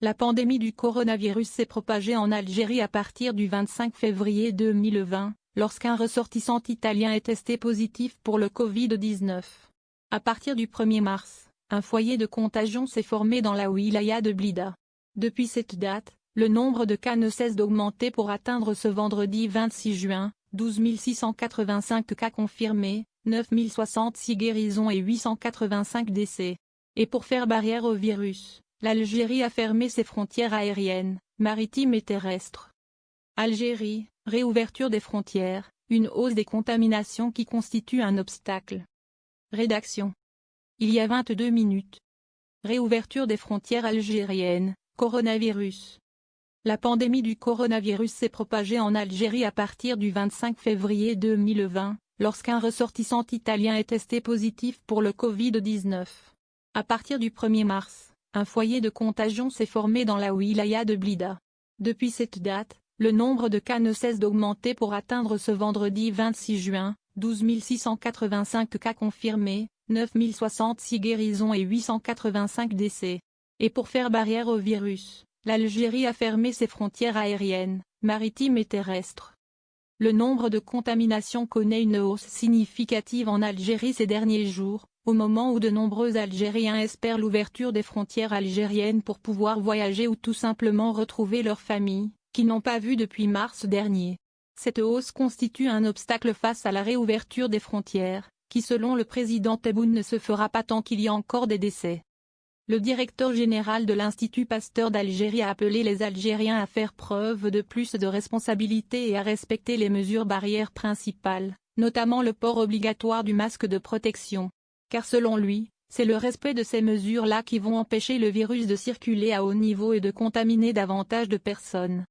La pandémie du coronavirus s'est propagée en Algérie à partir du 25 février 2020, lorsqu'un ressortissant italien est testé positif pour le Covid-19. À partir du 1er mars, un foyer de contagion s'est formé dans la wilaya de Blida. Depuis cette date, le nombre de cas ne cesse d'augmenter pour atteindre ce vendredi 26 juin, 12 685 cas confirmés, 9 066 guérisons et 885 décès. Et pour faire barrière au virus, l'Algérie a fermé ses frontières aériennes, maritimes et terrestres. Algérie, réouverture des frontières, une hausse des contaminations qui constitue un obstacle. Rédaction. Il y a 22 minutes. Réouverture des frontières algériennes, coronavirus. La pandémie du coronavirus s'est propagée en Algérie à partir du 25 février 2020, lorsqu'un ressortissant italien est testé positif pour le Covid-19. À partir du 1er mars, un foyer de contagion s'est formé dans la wilaya de Blida. Depuis cette date, le nombre de cas ne cesse d'augmenter pour atteindre ce vendredi 26 juin, 12 685 cas confirmés, 9 066 guérisons et 885 décès. Et pour faire barrière au virus, l'Algérie a fermé ses frontières aériennes, maritimes et terrestres. Le nombre de contaminations connaît une hausse significative en Algérie ces derniers jours, au moment où de nombreux Algériens espèrent l'ouverture des frontières algériennes pour pouvoir voyager ou tout simplement retrouver leurs familles, qu'ils n'ont pas vues depuis mars dernier. Cette hausse constitue un obstacle face à la réouverture des frontières, qui selon le président Tebboune ne se fera pas tant qu'il y a encore des décès. Le directeur général de l'Institut Pasteur d'Algérie a appelé les Algériens à faire preuve de plus de responsabilité et à respecter les mesures barrières principales, notamment le port obligatoire du masque de protection. Car selon lui, c'est le respect de ces mesures-là qui vont empêcher le virus de circuler à haut niveau et de contaminer davantage de personnes.